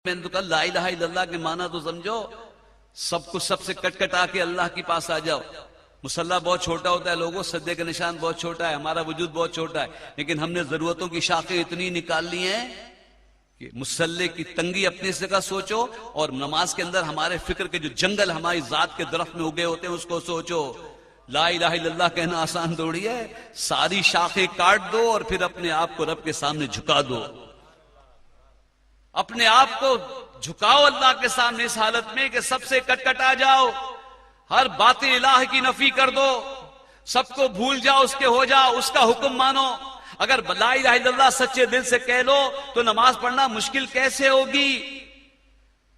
میں نے تو کہا لا الہ الا اللہ کے معنی تو سمجھو، سب کچھ سب سے کٹ کٹا کے اللہ کے پاس آ جاؤ۔ مصلی بہت چھوٹا ہوتا ہے لوگوں، سجدے کا نشان بہت چھوٹا ہے، ہمارا وجود بہت چھوٹا ہے، لیکن ہم نے ضرورتوں کی شاخیں اتنی نکال لی ہیں کہ مصلی کی تنگی اپنے سے کا سوچو، اور نماز کے اندر ہمارے فکر کے جو جنگل ہماری ذات کے درخت میں اگے ہوتے ہیں اس کو سوچو۔ لا الہ الا اللہ کہنا آسان تھوڑی ہے، ساری شاخیں کاٹ دو اور پھر اپنے آپ کو رب کے سامنے جھکا دو، اپنے آپ کو جھکاؤ اللہ کے سامنے اس حالت میں کہ سب سے کٹ کٹا جاؤ، ہر بات الہ کی نفی کر دو، سب کو بھول جاؤ، اس کے ہو جاؤ، اس کا حکم مانو۔ اگر لا الہ الا اللہ سچے دل سے کہہ لو تو نماز پڑھنا مشکل کیسے ہوگی؟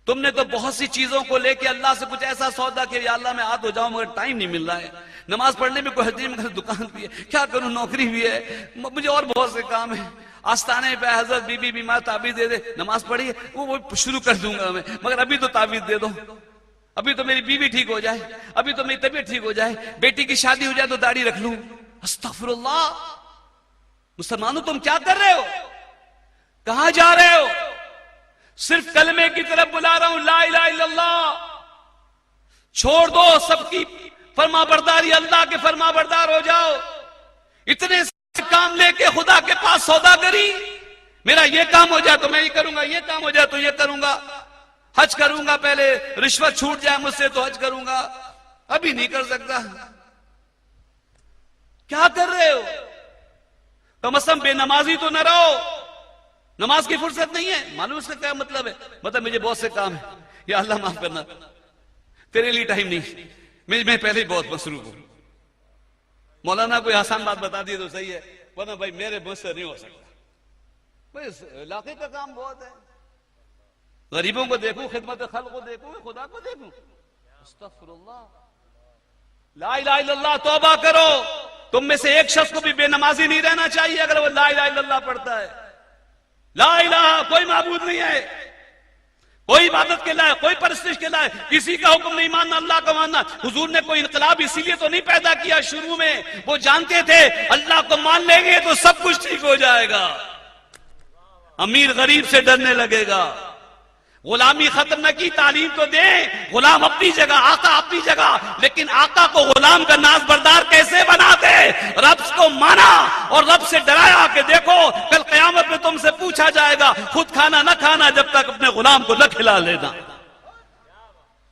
تم نے تو بہت سی چیزوں کو لے کے اللہ سے کچھ ایسا سودا کہ یا اللہ میں عاد ہو جاؤں مگر ٹائم نہیں مل رہا ہے، نماز پڑھنے میں کوئی حدیث میں دکان بھی ہے، کیا کروں، نوکری بھی ہے، مجھے اور بہت سے کام ہیں، آستانے پہ حضرت بی بی بیمار تعویذ دے دے، نماز پڑھی وہ شروع کر دوں گا میں، مگر ابھی تو تعویذ دے دو، ابھی تو میری بیوی ٹھیک ہو جائے، ابھی تو میری طبیعت ٹھیک ہو جائے، بیٹی کی شادی ہو جائے تو داڑھی رکھ لوں۔ استغفر اللہ، مسلمانوں تم کیا کر رہے ہو؟ کہاں جا رہے ہو؟ صرف کلمے کی طرف بلا رہا ہوں، لا الہ الا اللہ، چھوڑ دو سب کی فرما برداری، اللہ کے فرما بردار ہو جاؤ۔ اتنے کام لے کے خدا کے پاس سودا کری، میرا یہ کام ہو جائے تو میں یہ کروں گا، یہ کام ہو جائے تو یہ کروں گا، حج کروں گا، پہلے رشوت چھوٹ جائے مجھ سے تو حج کروں گا، ابھی نہیں کر سکتا۔ کیا کر رہے ہو؟ کم از کم بے نمازی تو نہ رہو، نماز کی فرصت نہیں ہے، معلوم اس کا کیا مطلب ہے؟ مطلب مجھے بہت سے کام ہے، یا اللہ معاف کرنا تیرے لیے ٹائم نہیں، میں پہلے ہی بہت مصروف ہوں۔ مولانا کوئی آسان بات بتا دی تو صحیح ہے، ورنہ بھائی میرے مجھ سے نہیں ہو سکتا، بھائی علاقے کا کام بہت ہے، غریبوں کو دیکھوں، خدمت خلق کو دیکھوں، خدا کو دیکھوں۔ استغفر اللہ، لا الہ الا اللہ، توبہ کرو۔ تم میں سے ایک شخص کو بھی بے نمازی نہیں رہنا چاہیے اگر وہ لا الہ الا اللہ پڑھتا ہے۔ لا الہ، کوئی معبود نہیں ہے، کوئی عبادت کے لائق، کوئی پرستش کے لائق، کسی کا حکم نہیں ماننا، اللہ کا ماننا۔ حضور نے کوئی انقلاب اسی لیے تو نہیں پیدا کیا، شروع میں وہ جانتے تھے اللہ کو مان لیں گے تو سب کچھ ٹھیک ہو جائے گا، امیر غریب سے ڈرنے لگے گا، غلامی ختم نہ کی، تعلیم تو دیں، غلام اپنی جگہ، آقا اپنی جگہ، لیکن آقا کو غلام کا ناز بردار کیسے بناتے؟ رب کو مانا اور رب سے ڈرایا کہ دیکھو کل قیامت میں تم سے پوچھا جائے گا، خود کھانا نہ کھانا جب تک اپنے غلام کو نہ کھلا لینا۔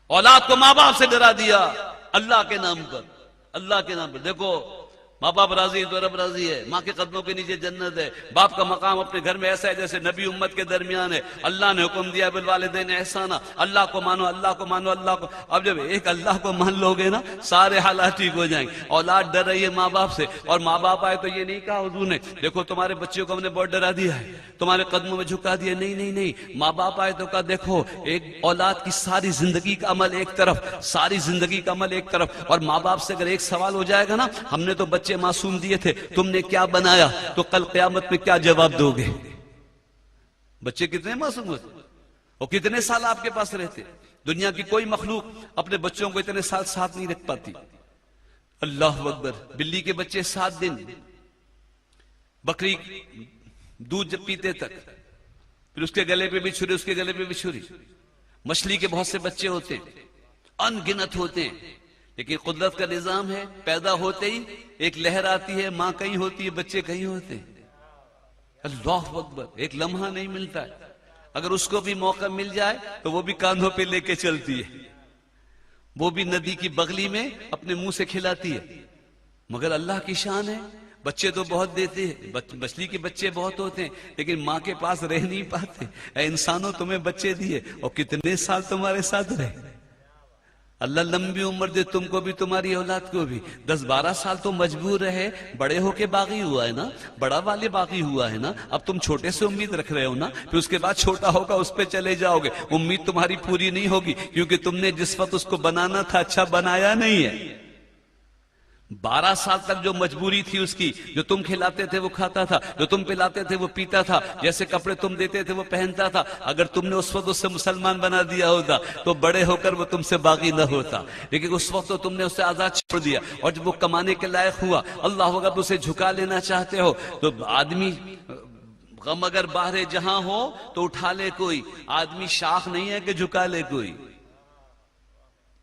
اولاد کو ماں باپ سے ڈرا دیا اللہ کے نام پر، اللہ کے نام پر۔ دیکھو ماں باپ راضی ہے تو رب راضی ہے، ماں کے قدموں کے نیچے جنت ہے، باپ کا مقام اپنے گھر میں ایسا ہے جیسے نبی امت کے درمیان ہے۔ اللہ نے حکم دیا بالوالدین احسانا، اللہ کو مانو، اللہ کو مانو، اللہ کو۔ اب جب ایک اللہ کو مان لو گے نا سارے حالات ٹھیک ہو جائیں گے۔ اولاد ڈر رہی ہے ماں باپ سے، اور ماں باپ آئے تو یہ نہیں کہا حضور نے دیکھو تمہارے بچوں کو ہم نے بہت ڈرا دیا ہے، تمہارے قدموں میں جھکا دیا، نہیں نہیں نہیں۔ ماں باپ آئے تو کہا دیکھو ایک اولاد کی ساری زندگی کا عمل ایک طرف، ساری زندگی کا عمل ایک طرف، اور ماں باپ سے اگر ایک سوال ہو جائے گا نا ہم نے تو بچے معصوم دیے تھے، تم نے کیا بنایا، تو کل قیامت میں کیا جواب دو گے؟ بچے کتنے معصوم ہوتے اور کتنے سال آپ کے پاس رہتے؟ دنیا کی کوئی مخلوق اپنے بچوں کو اتنے سال ساتھ نہیں رکھ پاتی۔ اللہ اکبر، بلی کے بچے 7 دن، بکری دودھ جب پیتے تک، پھر اس کے گلے پہ بھی چھری، اس کے گلے پہ بھی چھری، مچھلی کے بہت سے بچے ہوتے ہیں، ان گنت ہوتے ہیں، لیکن قدرت کا نظام ہے، پیدا ہوتے ہی ایک لہر آتی ہے، ماں کہیں ہوتی ہے، بچے کہیں ہوتے ہیں۔ اللہ اکبر، ایک لمحہ نہیں ملتا ہے، اگر اس کو بھی موقع مل جائے تو وہ بھی کاندھوں پہ لے کے چلتی ہے، وہ بھی ندی کی بغلی میں اپنے منہ سے کھلاتی ہے، مگر اللہ کی شان ہے، بچے تو بہت دیتے ہیں، مچھلی کے بچے بہت ہوتے ہیں لیکن ماں کے پاس رہ نہیں پاتے۔ اے انسانوں تمہیں بچے دیے اور کتنے سال تمہارے ساتھ رہے، اللہ لمبی عمر دے تم کو بھی تمہاری اولاد کو بھی۔ 10-12 سال تو مجبور رہے، بڑے ہو کے باغی ہوا ہے نا، بڑا والے باغی ہوا ہے نا، اب تم چھوٹے سے امید رکھ رہے ہو نا، پھر اس کے بعد چھوٹا ہوگا اس پہ چلے جاؤ گے، امید تمہاری پوری نہیں ہوگی کیونکہ تم نے جس وقت اس کو بنانا تھا اچھا بنایا نہیں ہے۔ 12 سال تک جو مجبوری تھی اس کی، جو تم کھلاتے تھے وہ کھاتا تھا، جو تم پلاتے تھے وہ پیتا تھا، جیسے کپڑے تم دیتے تھے وہ پہنتا تھا، اگر تم نے اس وقت اس سے مسلمان بنا دیا ہوتا تو بڑے ہو کر وہ تم سے باغی نہ ہوتا، لیکن اس وقت تو تم نے اسے آزاد چھوڑ دیا، اور جب وہ کمانے کے لائق ہوا، اللہ اگر اسے جھکا لینا چاہتے ہو تو آدمی غم اگر باہر جہاں ہو تو اٹھا لے کوئی، آدمی شاخ نہیں ہے کہ جھکا لے کوئی.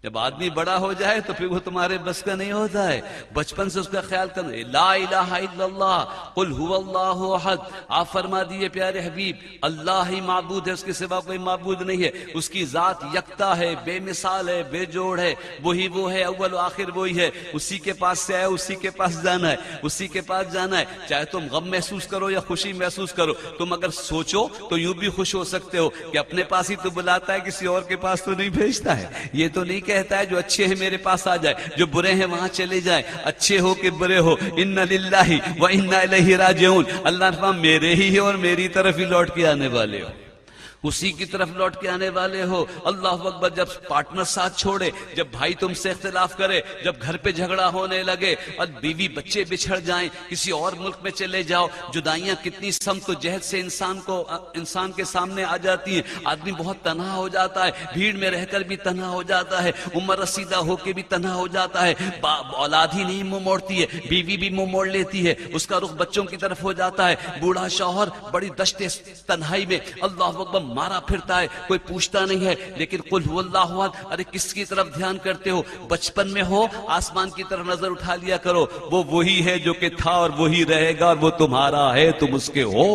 جب آدمی بڑا ہو جائے تو پھر وہ تمہارے بس کا نہیں ہوتا ہے. بچپن سے اس کا خیال کرنا. لا الہ الا اللہ قل هو اللہ احد. آپ فرما دیے پیارے حبیب اللہ ہی معبود ہے، اس کے سوا کوئی معبود نہیں ہے. اس کی ذات یکتا ہے، بے مثال ہے، بے جوڑ ہے. وہی وہ ہے، اول و آخر وہی ہے. اسی کے پاس سے آئے، اسی کے پاس جانا ہے، اسی کے پاس جانا ہے. چاہے تم غم محسوس کرو یا خوشی محسوس کرو، تم اگر سوچو تو یوں بھی خوش ہو سکتے ہو کہ اپنے پاس ہی تو بلاتا ہے، کسی اور کے پاس تو نہیں بھیجتا ہے. یہ تو نہیں کہتا ہے جو اچھے ہیں میرے پاس آ جائے، جو برے ہیں وہاں چلے جائیں. اچھے ہو کہ برے ہو، ان للہ و انا الیہ راجعون. اللہ نے فرمایا میرے ہی اور میری طرف ہی لوٹ کے آنے والے ہو، اسی کی طرف لوٹ کے آنے والے ہو. اللہ اکبر. جب پارٹنر ساتھ چھوڑے، جب بھائی تم سے اختلاف کرے، جب گھر پہ جھگڑا ہونے لگے اور بیوی بچے بچھڑ جائیں، کسی اور ملک میں چلے جاؤ، جدائیاں کتنی سمت و جہت سے انسان کے سامنے آ جاتی ہیں. آدمی بہت تنہا ہو جاتا ہے، بھیڑ میں رہ کر بھی تنہا ہو جاتا ہے، عمر رسیدہ ہو کے بھی تنہا ہو جاتا ہے. اولاد ہی نہیں منہ موڑتی ہے، بیوی بھی منہ موڑ لیتی ہے، اس کا رخ بچوں کی طرف ہو جاتا ہے. بوڑھا شوہر بڑی دشت تنہائی میں اللہ اکبر مارا پھرتا ہے، کوئی پوچھتا نہیں ہے. لیکن قل هو اللہ احد، ارے کس کی طرف دھیان کرتے ہو؟ بچپن میں ہو آسمان کی طرف نظر اٹھا لیا کرو، وہ وہی ہے جو کہ تھا اور وہی رہے گا، اور وہ تمہارا ہے، تم اس کے ہو.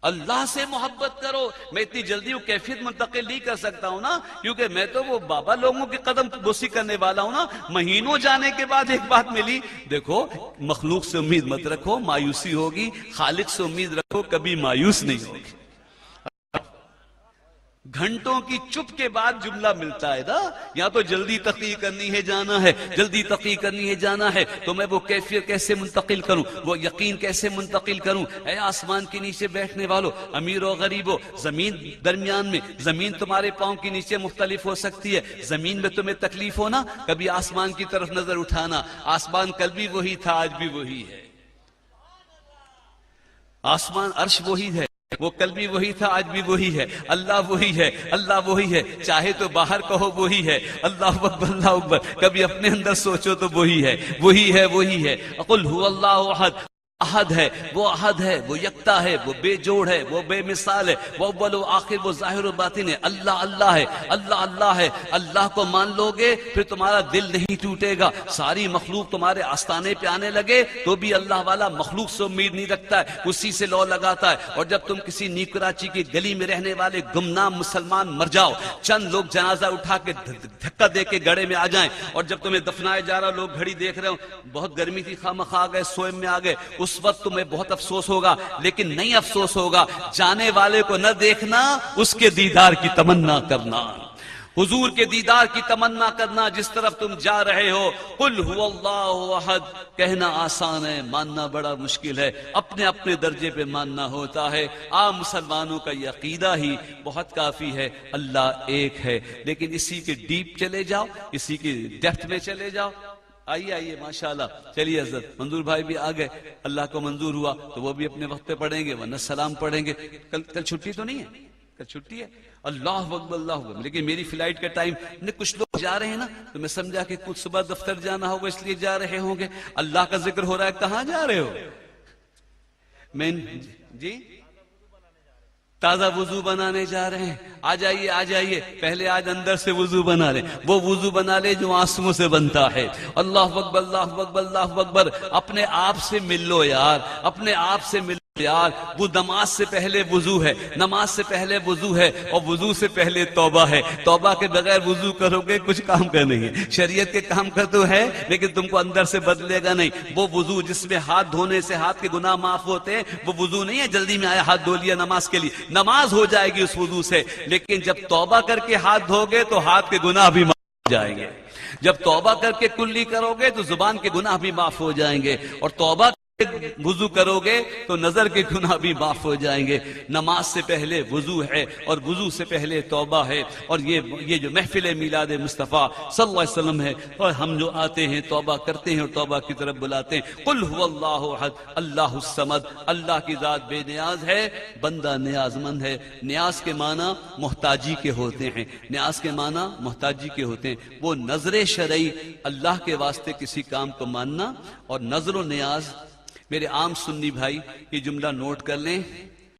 اللہ سے محبت کرو. میں اتنی جلدی وہ کیفیت منتقل نہیں کر سکتا ہوں نا، کیونکہ میں تو وہ بابا لوگوں کے قدم بوسی کرنے والا ہوں نا. مہینوں جانے کے بعد ایک بات ملی. دیکھو مخلوق سے امید مت رکھو، مایوسی ہوگی. خالق سے امید رکھو، کبھی مایوس نہیں ہوگی. گھنٹوں کی چپ کے بعد جملہ ملتا ہے نا. یا تو جلدی تحقیق کرنی ہے جانا ہے، جلدی تحقیق کرنی ہے جانا ہے، تو میں وہ کیفیت کیسے منتقل کروں، وہ یقین کیسے منتقل کروں؟ اے آسمان کے نیچے بیٹھنے والو، امیر و غریب ہو، زمین درمیان میں، زمین تمہارے پاؤں کے نیچے مختلف ہو سکتی ہے. زمین میں تمہیں تکلیف ہو نا، کبھی آسمان کی طرف نظر اٹھانا. آسمان کل بھی وہی تھا، آج بھی وہی ہے. آسمان عرش وہی ہے، وہ کل بھی وہی تھا، آج بھی وہی ہے. اللہ وہی ہے، اللہ وہی ہے. چاہے تو باہر کہو وہی ہے. اللہ اکبر، اللہ اکبر. کبھی اپنے اندر سوچو تو وہی ہے، وہی ہے، وہی ہے. قل هو اللہ احد. احد ہے، وہ احد ہے، وہ یکتا ہے، وہ بے جوڑ ہے، وہ بے مثال ہے، وہ اول و آخر، وہ ظاہر و باطن ہے. اللہ اللہ ہے، اللہ اللہ ہے. اللہ کو مان لو گے پھر تمہارا دل نہیں ٹوٹے گا. ساری مخلوق تمہارے آستانے پہ آنے لگے تو بھی اللہ والا مخلوق سے امید نہیں رکھتا ہے، اسی سے لو لگاتا ہے. اور جب تم کسی نیو کراچی کی گلی میں رہنے والے گمنام مسلمان مر جاؤ، چند لوگ جنازہ اٹھا کے دھکا دے کے گڑے میں آ جائیں، اور جب تمہیں دفنایا جا رہا لوگ گھڑی دیکھ رہے ہو، بہت گرمی تھی خامخواہ آ گئے، سوئم میں آ گئے، اس وقت تمہیں بہت افسوس ہوگا. لیکن نہیں افسوس ہوگا جانے والے کو نہ دیکھنا، اس کے دیدار کی تمنا کرنا، حضور کے دیدار کی تمنا کرنا. جس طرف تم جا رہے ہو قل هو اللہ احد کہنا آسان ہے، ماننا بڑا مشکل ہے. اپنے اپنے درجے پہ ماننا ہوتا ہے. عام مسلمانوں کا یہ عقیدہ ہی بہت کافی ہے، اللہ ایک ہے. لیکن اسی کے ڈیپ چلے جاؤ، اسی کی ڈیپتھ میں چلے جاؤ. آئیے آئیے ماشاءاللہ. چلیے حضرت منظور بھائی بھی آ گئے، اللہ کو منظور ہوا تو وہ بھی اپنے وقت پہ پڑھیں گے، ورنہ سلام پڑھیں گے. کل چھٹی تو نہیں ہے؟ کل چھٹی ہے. اللہ اکبر، اللہ اکبر. لیکن میری فلائٹ کا ٹائم، کچھ لوگ جا رہے ہیں نا تو میں سمجھا کہ کچھ صبح دفتر جانا ہوگا اس لیے جا رہے ہوں گے. اللہ کا ذکر ہو رہا ہے، کہاں جا رہے ہو؟ میں جی تازہ وضو بنانے جا رہے ہیں. آ جائیے آ جائیے، پہلے آج اندر سے وضو بنا لیں. وہ وضو بنا لے جو آنسوؤں سے بنتا ہے. اللہ اکبر، اللہ اکبر، اللہ اکبر. اپنے آپ سے مل لو یار، اپنے آپ سے مل یار. وہ نماز سے پہلے وضو ہے، نماز سے پہلے وضو ہے، اور وضو سے پہلے توبہ ہے. توبہ کے بغیر وضو کرو گے کچھ کام کا نہیں ہے. شریعت کے کام کا تو ہے لیکن تم کو اندر سے بدلے گا نہیں. وہ وضو جس میں ہاتھ دھونے سے ہاتھ کے گناہ معاف ہوتے ہیں، وہ وضو نہیں ہے جلدی میں آیا ہاتھ دھو لیا نماز کے لیے. نماز ہو جائے گی اس وضو سے، لیکن جب توبہ کر کے ہاتھ دھو گے تو ہاتھ کے گناہ بھی معاف ہو جائیں گے. جب توبہ کر کے کلی کرو گے تو زبان کے گناہ بھی معاف ہو جائیں گے، اور توبہ وضو کرو گے تو نظر کے گناہ بھی معاف ہو جائیں گے. نماز سے پہلے وضو ہے اور وضو سے پہلے توبہ ہے. اور یہ جو محفل میلاد مصطفیٰ صلی اللہ علیہ وسلم ہے، اور ہم جو آتے ہیں توبہ کرتے ہیں اور توبہ کی طرف بلاتے ہیں. قل هو اللہ احد اللہ الصمد. اللہ کی ذات بے نیاز ہے، بندہ نیاز مند ہے. نیاز کے معنی محتاجی کے ہوتے ہیں، نیاز کے معنی محتاجی کے ہوتے ہیں. وہ نظر شرعی اللہ کے واسطے کسی کام کو ماننا، اور نظر و نیاز میرے عام سنی بھائی یہ جملہ نوٹ کر لیں،